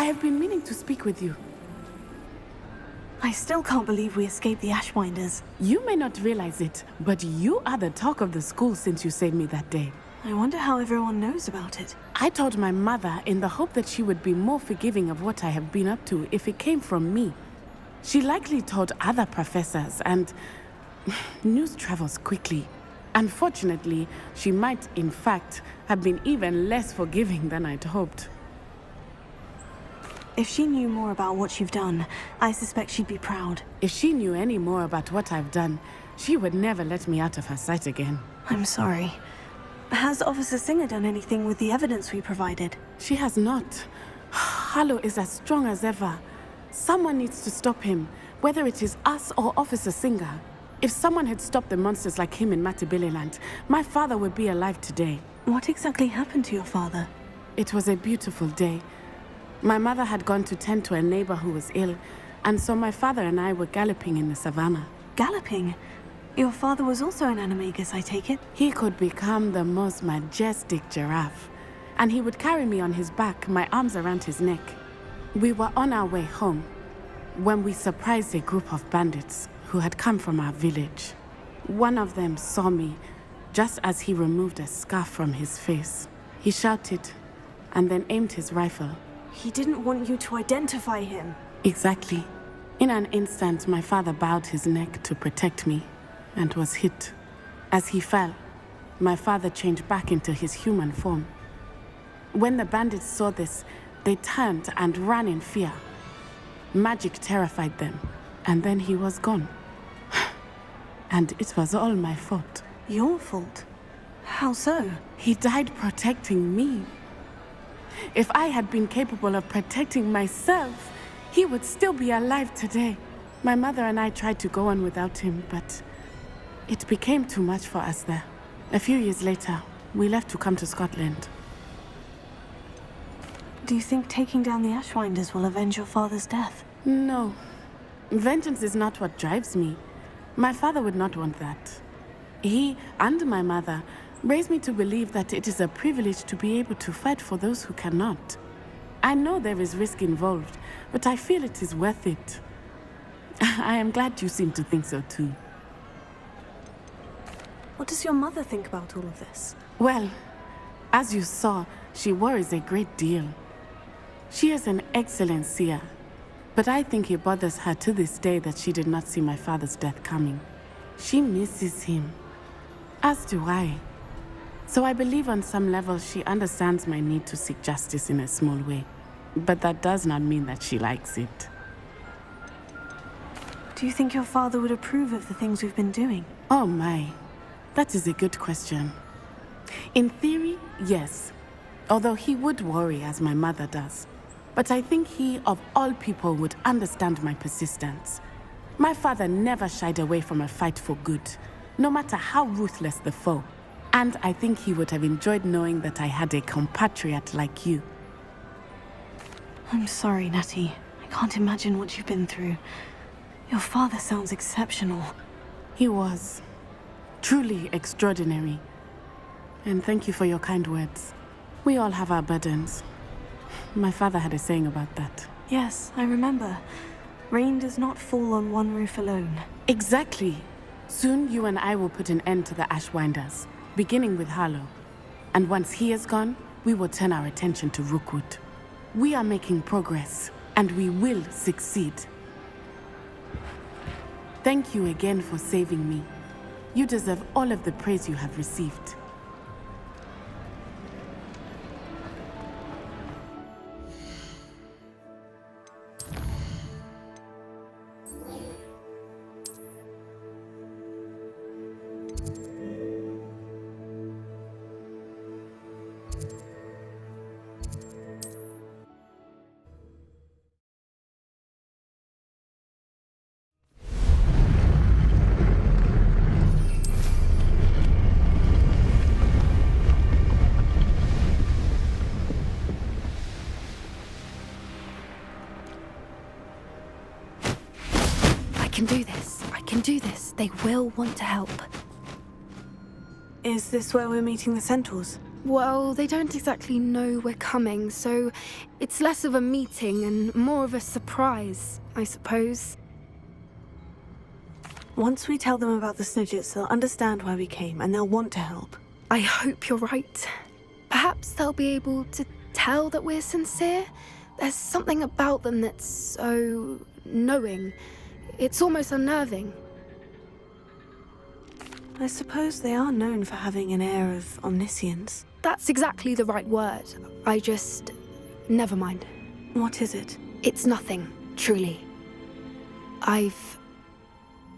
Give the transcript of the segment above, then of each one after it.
have been meaning to speak with you. I still can't believe we escaped the Ashwinders. You may not realize it, but you are the talk of the school since you saved me that day. I wonder how everyone knows about it. I told my mother in the hope that she would be more forgiving of what I have been up to if it came from me. She likely told other professors, and news travels quickly. Unfortunately, she might, in fact, have been even less forgiving than I'd hoped. If she knew more about what you've done, I suspect she'd be proud. If she knew any more about what I've done, she would never let me out of her sight again. I'm sorry. Has Officer Singer done anything with the evidence we provided? She has not. Harlow is as strong as ever. Someone needs to stop him, whether it is us or Officer Singer. If someone had stopped the monsters like him in Matabeleland, my father would be alive today. What exactly happened to your father? It was a beautiful day. My mother had gone to tend to a neighbor who was ill, and so my father and I were galloping in the savannah. Galloping? Your father was also an animagus, I take it? He could become the most majestic giraffe, and he would carry me on his back, my arms around his neck. We were on our way home when we surprised a group of bandits who had come from our village. One of them saw me just as he removed a scarf from his face. He shouted and then aimed his rifle. He didn't want you to identify him. Exactly. In an instant, my father bowed his neck to protect me and was hit. As he fell, my father changed back into his human form. When the bandits saw this, they turned and ran in fear. Magic terrified them, and then he was gone. And it was all my fault. Your fault? How so? He died protecting me. If I had been capable of protecting myself, he would still be alive today. My mother and I tried to go on without him, but it became too much for us there. A few years later, we left to come to Scotland. Do you think taking down the Ashwinders will avenge your father's death? No. Vengeance is not what drives me. My father would not want that. He and my mother raised me to believe that it is a privilege to be able to fight for those who cannot. I know there is risk involved, but I feel it is worth it. I am glad you seem to think so too. What does your mother think about all of this? Well, as you saw, she worries a great deal. She is an excellent seer, but I think it bothers her to this day that she did not see my father's death coming. She misses him, as do I. So I believe on some level she understands my need to seek justice in a small way, but that does not mean that she likes it. Do you think your father would approve of the things we've been doing? Oh my, that is a good question. In theory, yes, although he would worry as my mother does. But I think he, of all people, would understand my persistence. My father never shied away from a fight for good, no matter how ruthless the foe. And I think he would have enjoyed knowing that I had a compatriot like you. I'm sorry, Natty. I can't imagine what you've been through. Your father sounds exceptional. He was. Truly extraordinary. And thank you for your kind words. We all have our burdens. My father had a saying about that. Yes, I remember. Rain does not fall on one roof alone. Exactly. Soon you and I will put an end to the Ashwinders, beginning with Harlow. And once he is gone, we will turn our attention to Rookwood. We are making progress, and we will succeed. Thank you again for saving me. You deserve all of the praise you have received. I can do this. They will want to help. Is this where we're meeting the centaurs? Well, they don't exactly know we're coming, so it's less of a meeting and more of a surprise, I suppose. Once we tell them about the Snidgets, they'll understand why we came, and they'll want to help. I hope you're right. Perhaps they'll be able to tell that we're sincere. There's something about them that's so knowing. It's almost unnerving. I suppose they are known for having an air of omniscience. That's exactly the right word. Never mind. What is it? It's nothing, truly.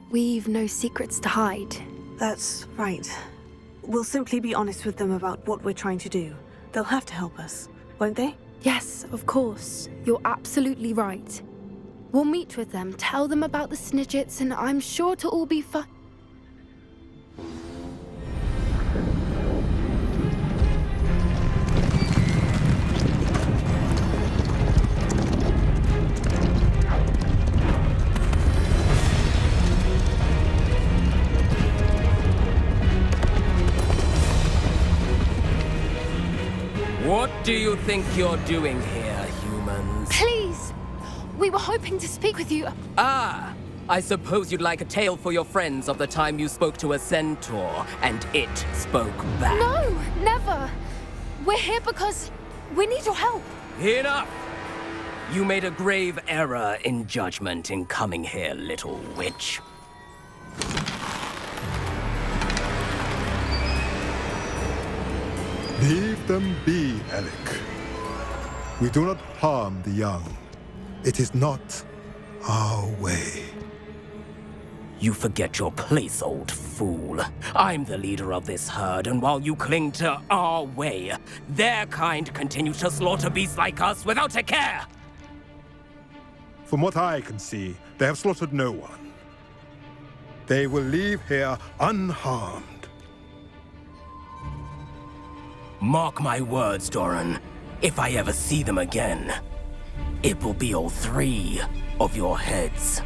We've no secrets to hide. That's right. We'll simply be honest with them about what we're trying to do. They'll have to help us, won't they? Yes, of course. You're absolutely right. We'll meet with them, tell them about the Snidgets, and I'm sure it'll all be fun. What do you think you're doing here, humans? Please! We were hoping to speak with you. Ah! I suppose you'd like a tale for your friends of the time you spoke to a centaur, and it spoke back. No! Never! We're here because we need your help. Enough! You made a grave error in judgment in coming here, little witch. Leave them be, Alec. We do not harm the young. It is not our way. You forget your place, old fool. I'm the leader of this herd, and while you cling to our way, their kind continue to slaughter beasts like us without a care! From what I can see, they have slaughtered no one. They will leave here unharmed. Mark my words, Doran. If I ever see them again, it will be all 3 of your heads.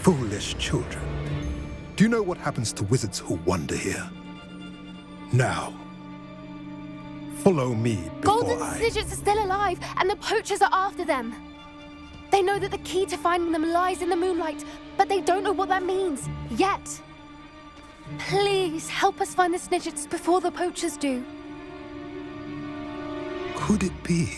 Foolish children. Do you know what happens to wizards who wander here? Now, follow me before Golden I... Snidgets are still alive, and the poachers are after them. They know that the key to finding them lies in the moonlight, but they don't know what that means, yet. Please, help us find the Snidgets before the poachers do. Could it be?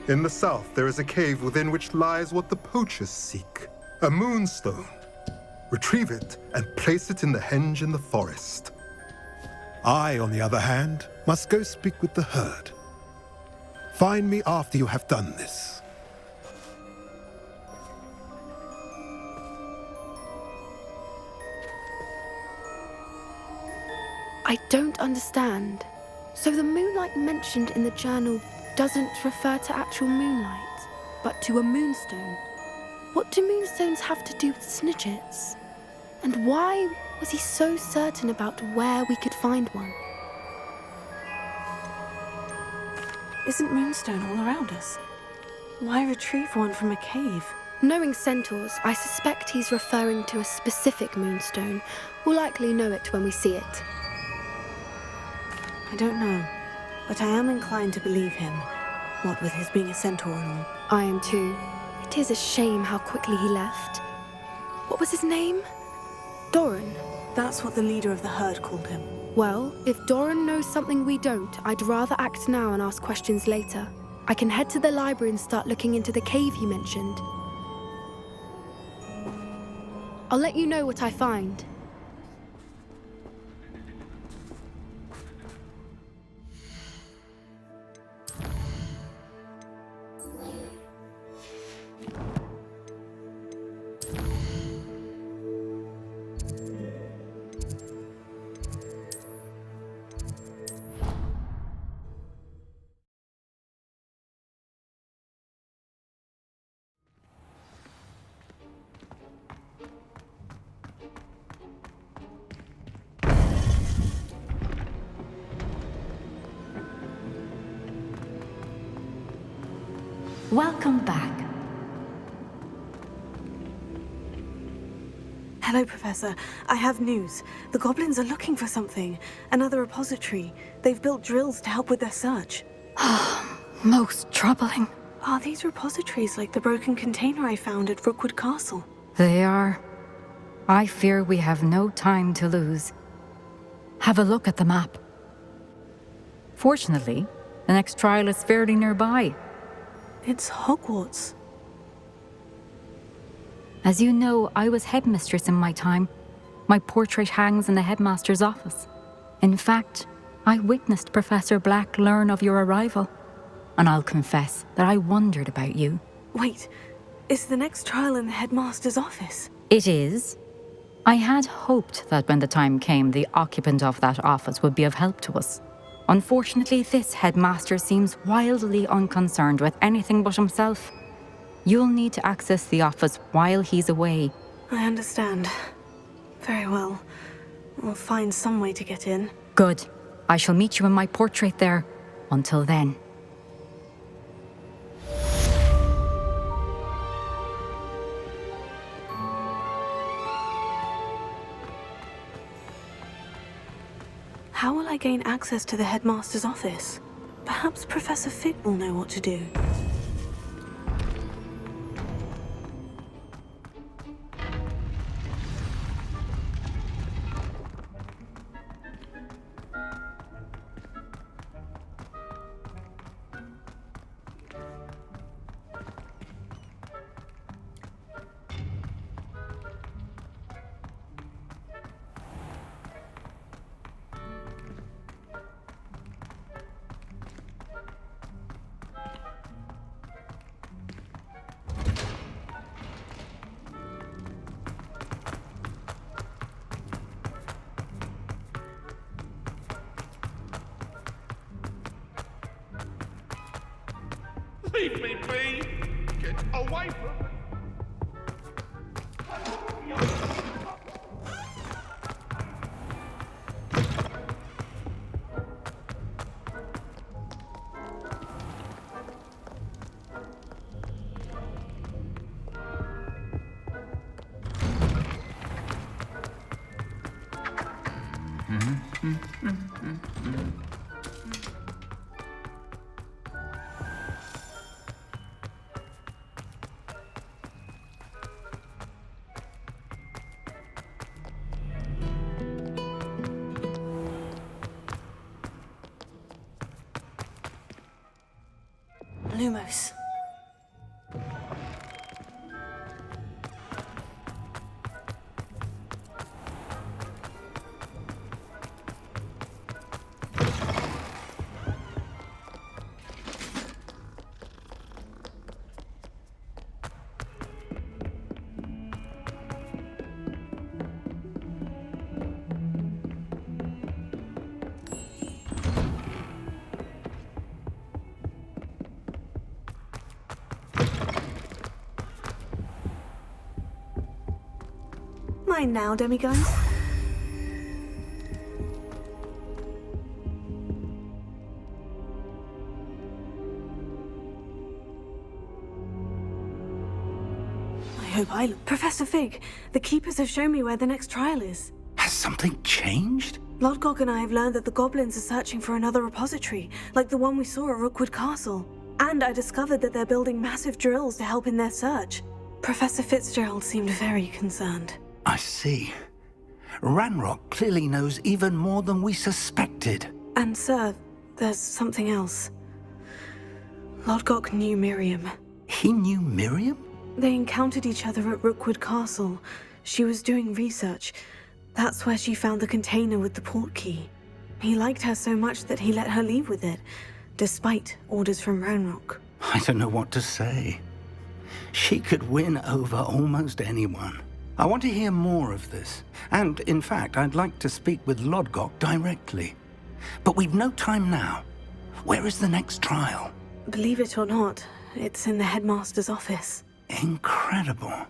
In the south, there is a cave within which lies what the poachers seek. A moonstone. Retrieve it and place it in the henge in the forest. I, on the other hand, must go speak with the herd. Find me after you have done this. I don't understand. So the moonlight mentioned in the journal doesn't refer to actual moonlight, but to a moonstone. What do moonstones have to do with Snidgets? And why was he so certain about where we could find one? Isn't Moonstone all around us? Why retrieve one from a cave? Knowing centaurs, I suspect he's referring to a specific moonstone. We'll likely know it when we see it. I don't know, but I am inclined to believe him. What with his being a centaur and all. I am too. It is a shame how quickly he left. What was his name? Doran. That's what the leader of the herd called him. Well, if Doran knows something we don't, I'd rather act now and ask questions later. I can head to the library and start looking into the cave he mentioned. I'll let you know what I find. Welcome back. Hello, Professor. I have news. The goblins are looking for something. Another repository. They've built drills to help with their search. Most troubling. Are these repositories like the broken container I found at Rookwood Castle? They are. I fear we have no time to lose. Have a look at the map. Fortunately, the next trial is fairly nearby. It's Hogwarts. As you know, I was headmistress in my time. My portrait hangs in the headmaster's office. In fact, I witnessed Professor Black learn of your arrival. And I'll confess that I wondered about you. Wait, is the next trial in the headmaster's office? It is. I had hoped that when the time came, the occupant of that office would be of help to us. Unfortunately, this headmaster seems wildly unconcerned with anything but himself. You'll need to access the office while he's away. I understand. Very well. We'll find some way to get in. Good. I shall meet you in my portrait there. Until then. How will I gain access to the headmaster's office? Perhaps Professor Fig will know what to do. Leave me be! Get away from me! Lumos. Mine now, demigods. I hope I look. Professor Fig, the Keepers have shown me where the next trial is. Has something changed? Lodgok and I have learned that the goblins are searching for another repository, like the one we saw at Rookwood Castle. And I discovered that they're building massive drills to help in their search. Professor Fitzgerald seemed very concerned. I see. Ranrock clearly knows even more than we suspected. And sir, there's something else. Lodgok knew Miriam. He knew Miriam? They encountered each other at Rookwood Castle. She was doing research. That's where she found the container with the portkey. He liked her so much that he let her leave with it, despite orders from Ranrock. I don't know what to say. She could win over almost anyone. I want to hear more of this. And, in fact, I'd like to speak with Lodgok directly. But we've no time now. Where is the next trial? Believe it or not, it's in the headmaster's office. Incredible.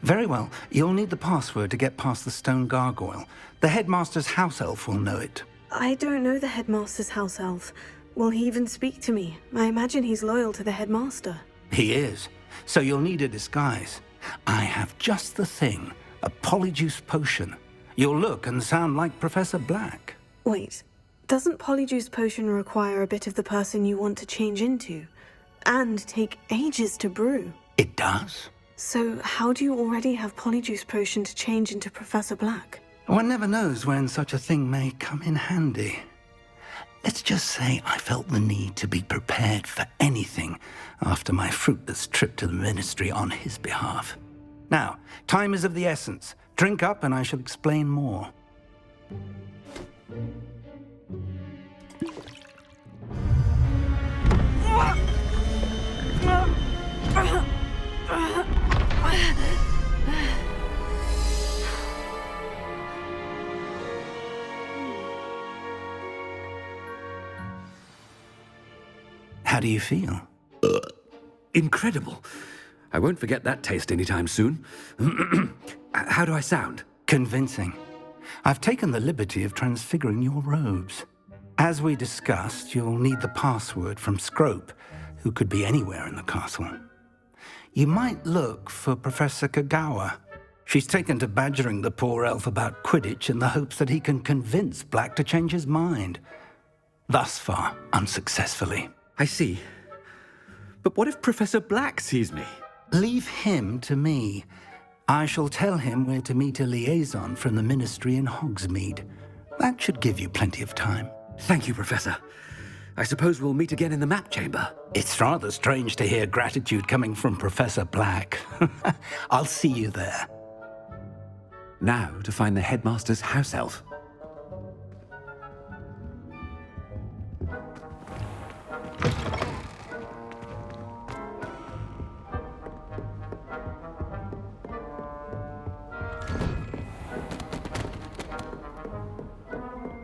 Very well. You'll need the password to get past the stone gargoyle. The headmaster's house elf will know it. I don't know the headmaster's house elf. Will he even speak to me? I imagine he's loyal to the headmaster. He is. So you'll need a disguise. I have just the thing. A Polyjuice potion. You'll look and sound like Professor Black. Wait, doesn't Polyjuice potion require a bit of the person you want to change into? And take ages to brew? It does. So how do you already have Polyjuice potion to change into Professor Black? One never knows when such a thing may come in handy. Let's just say I felt the need to be prepared for anything after my fruitless trip to the Ministry on his behalf. Now, time is of the essence. Drink up and I shall explain more. How do you feel? Incredible. I won't forget that taste anytime soon. How do I sound? Convincing. I've taken the liberty of transfiguring your robes. As we discussed, you'll need the password from Scrope, who could be anywhere in the castle. You might look for Professor Kagawa. She's taken to badgering the poor elf about Quidditch in the hopes that he can convince Black to change his mind. Thus far, unsuccessfully. I see. But what if Professor Black sees me? Leave him to me. I shall tell him where to meet a liaison from the Ministry in Hogsmeade. That should give you plenty of time. Thank you, Professor. I suppose we'll meet again in the map chamber. It's rather strange to hear gratitude coming from Professor Black. I'll see you there. Now to find the headmaster's house elf.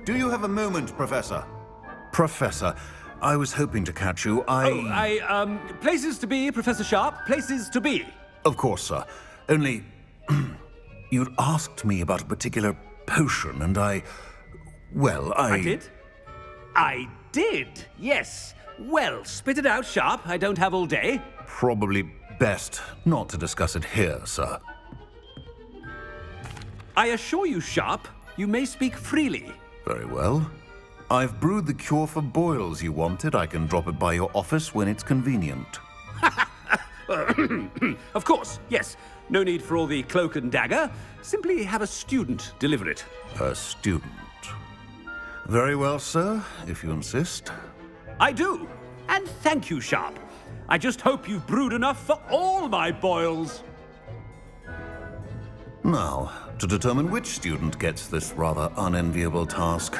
Do you have a moment, Professor? Professor, I was hoping to catch you. Places to be, Professor Sharp. Places to be. Of course, sir. Only, you'd asked me about a particular potion, and I did? I did, yes. Well, spit it out, Sharp. I don't have all day. Probably best not to discuss it here, sir. I assure you, Sharp, you may speak freely. Very well. I've brewed the cure for boils you wanted. I can drop it by your office when it's convenient. Of course, yes. No need for all the cloak and dagger. Simply have a student deliver it. A student. Very well, sir, if you insist. I do. And thank you, Sharp. I just hope you've brewed enough for all my boils. Now, to determine which student gets this rather unenviable task.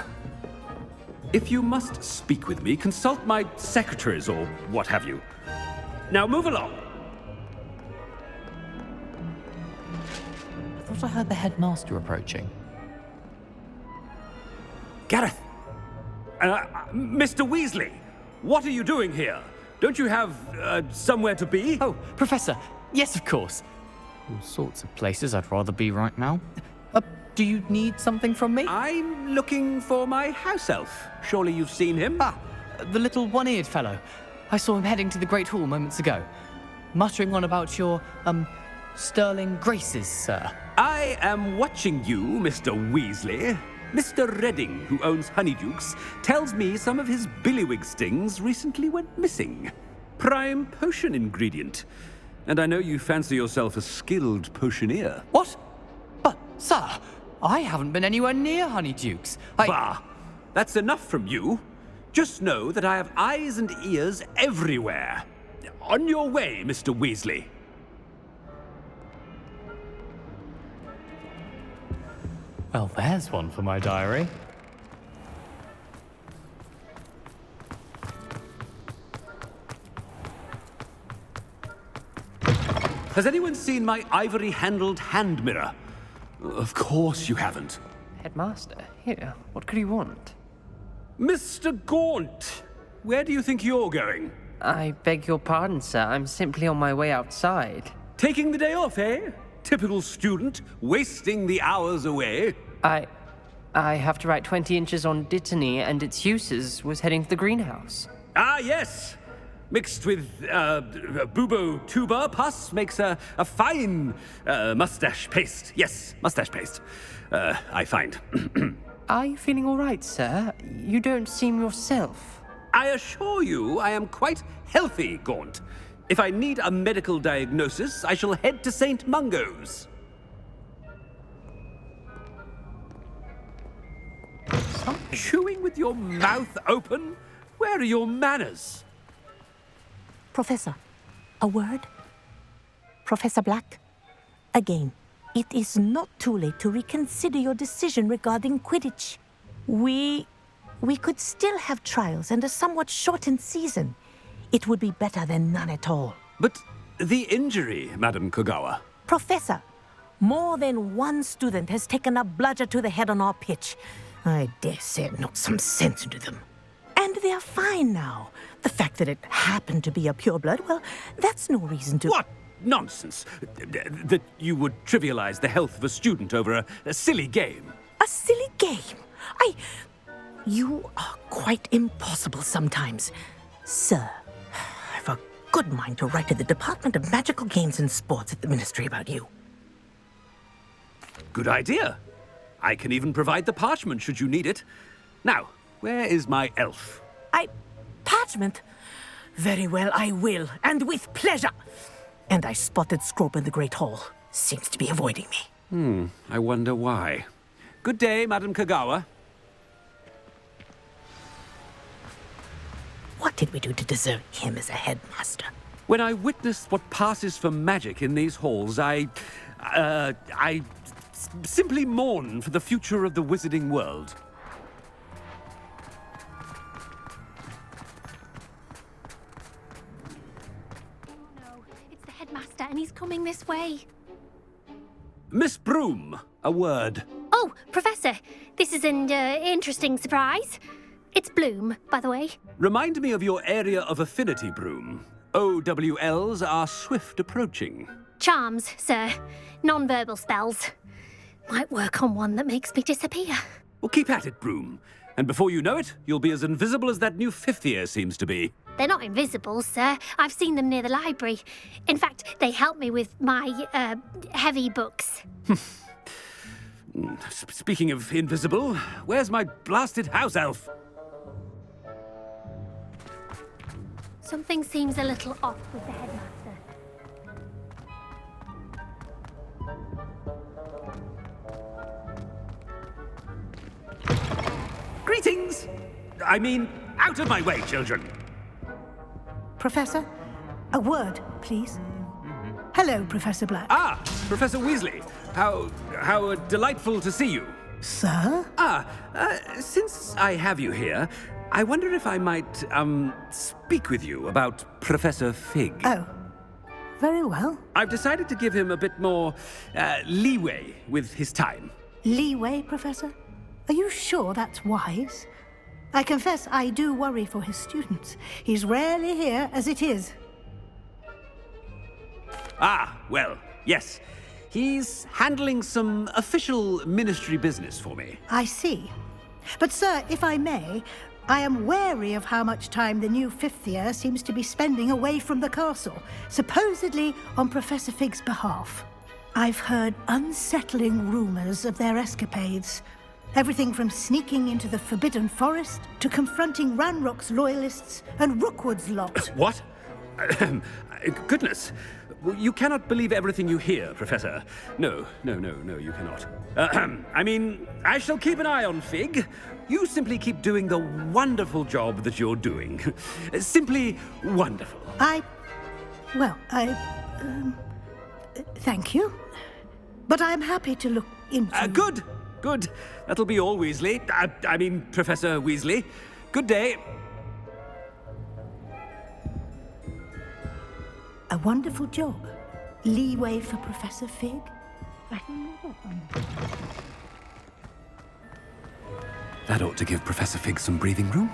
If you must speak with me, consult my secretaries or what have you. Now move along. I thought I heard the headmaster approaching. Gareth! Mr. Weasley, what are you doing here? Don't you have somewhere to be? Oh, Professor, yes, of course. All sorts of places I'd rather be right now. Do you need something from me? I'm looking for my house elf. Surely you've seen him? Ah, the little one-eared fellow. I saw him heading to the Great Hall moments ago, muttering on about your, sterling graces, sir. I am watching you, Mr. Weasley. Mr. Redding, who owns Honeydukes, tells me some of his billywig stings recently went missing. Prime potion ingredient. And I know you fancy yourself a skilled potioneer. What? But, sir, I haven't been anywhere near Honeydukes. Bah! That's enough from you. Just know that I have eyes and ears everywhere. On your way, Mr. Weasley. Well, there's one for my diary. Has anyone seen my ivory-handled hand mirror? Of course you haven't. Headmaster, here, what could you want? Mr. Gaunt, where do you think you're going? I beg your pardon, sir. I'm simply on my way outside. Taking the day off, eh? Typical student, wasting the hours away. I have to write 20 inches on Dittany and its uses. Was heading to the greenhouse. Ah, yes. mixed with bubo tuber pus makes a fine mustache paste. Yes, mustache paste. I find. Are you feeling all right, sir? You don't seem yourself. I assure you I am quite healthy, Gaunt. If I need a medical diagnosis, I shall head to St. Mungo's. Stop chewing with your mouth open? Where are your manners? Professor, a word? Professor Black, again, it is not too late to reconsider your decision regarding Quidditch. We could still have trials and a somewhat shortened season. It would be better than none at all. But the injury, Madam Kogawa. Professor, more than one student has taken a bludger to the head on our pitch. I dare say it knocked some sense into them. And they're fine now. The fact that it happened to be a pureblood, well, that's no reason to... What nonsense! That you would trivialize the health of a student over a silly game. A silly game? You are quite impossible sometimes. Sir, I've a good mind to write to the Department of Magical Games and Sports at the Ministry about you. Good idea. I can even provide the parchment should you need it. Now, where is my elf? Parchment? Very well, I will, and with pleasure. And I spotted Scrope in the Great Hall. Seems to be avoiding me. I wonder why. Good day, Madam Kogawa. What did we do to deserve him as a headmaster? When I witnessed what passes for magic in these halls, I simply mourn for the future of the wizarding world. No, it's the headmaster and he's coming this way. Miss Broom, a word. Oh, Professor, this is an interesting surprise. It's Bloom, by the way. Remind me of your area of affinity, Broom. OWLs are swift approaching. Charms, sir. Non-verbal spells. Might work on one that makes me disappear. Well, keep at it, Broom. And before you know it, you'll be as invisible as that new fifth year seems to be. They're not invisible, sir. I've seen them near the library. In fact, they help me with my, heavy books. Speaking of invisible, where's my blasted house elf? Something seems a little off with the headmaster. Greetings! I mean, out of my way, children! Professor, a word, please. Hello, Professor Black. Ah, Professor Weasley. How delightful to see you. Sir? Since I have you here, I wonder if I might, speak with you about Professor Fig. Oh, very well. I've decided to give him a bit more, leeway with his time. Leeway, Professor? Are you sure that's wise? I confess I do worry for his students. He's rarely here as it is. Ah, well, yes. He's handling some official ministry business for me. I see. But, sir, if I may, I am wary of how much time the new fifth year seems to be spending away from the castle, supposedly on Professor Fig's behalf. I've heard unsettling rumors of their escapades. Everything from sneaking into the Forbidden Forest to confronting Ranrock's loyalists and Rookwood's lot. What? Goodness. You cannot believe everything you hear, Professor. No, you cannot. I mean, I shall keep an eye on Fig. You simply keep doing the wonderful job that you're doing. Simply wonderful. Thank you. But I'm happy to look into... Good. That'll be all, Weasley. I mean, Professor Weasley. Good day. A wonderful job. Leeway for Professor Fig. That ought to give Professor Fig some breathing room.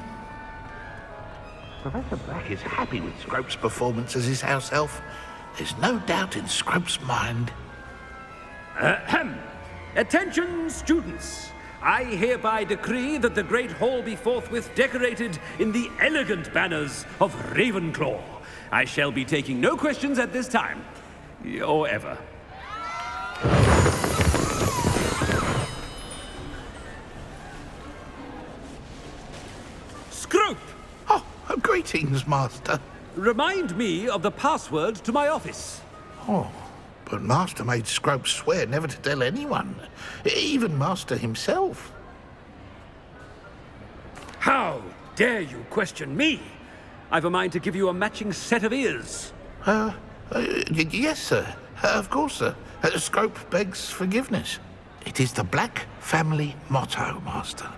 Professor Black is happy with Scrope's performance as his house elf. There's no doubt in Scrope's mind. Attention, students! I hereby decree that the Great Hall be forthwith decorated in the elegant banners of Ravenclaw. I shall be taking no questions at this time. Or ever. Scrope! Oh, greetings, Master. Remind me of the password to my office. Oh, but Master made Scrope swear never to tell anyone, even Master himself. How dare you question me? I've a mind to give you a matching set of ears. Yes, sir. Of course, sir. Scrope begs forgiveness. It is the Black family motto, Master.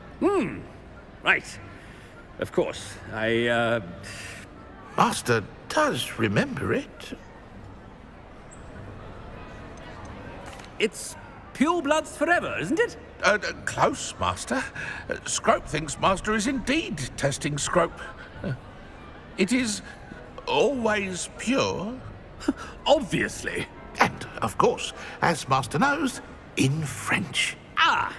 Right. Of course. Master does remember it. It's pure bloods forever, isn't it? Close, Master. Scrope thinks Master is indeed testing Scrope. It is always pure. Obviously. And, of course, as Master knows, in French. Ah!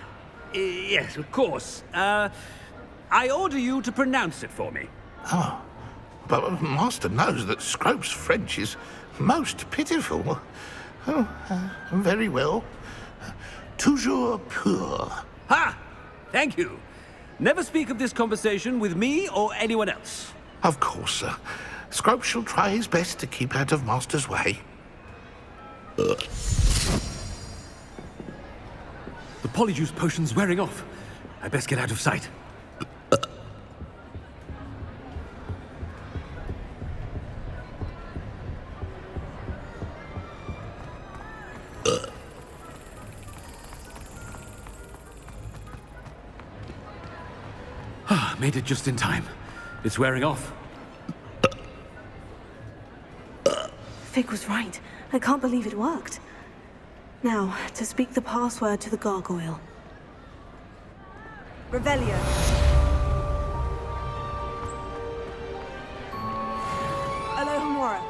Yes, of course. I order you to pronounce it for me. Oh, but Master knows that Scrope's French is most pitiful. Oh, very well. Toujours pur. Ha! Thank you. Never speak of this conversation with me or anyone else. Of course, sir. Scrope shall try his best to keep out of Master's way. The Polyjuice potion's wearing off. I best get out of sight. Made it just in time. It's wearing off. Fig was right. I can't believe it worked. Now, to speak the password to the gargoyle. Revelio. Alohomora.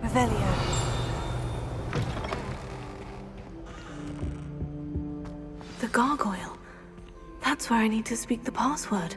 Revelio. The gargoyle. That's where I need to speak the password.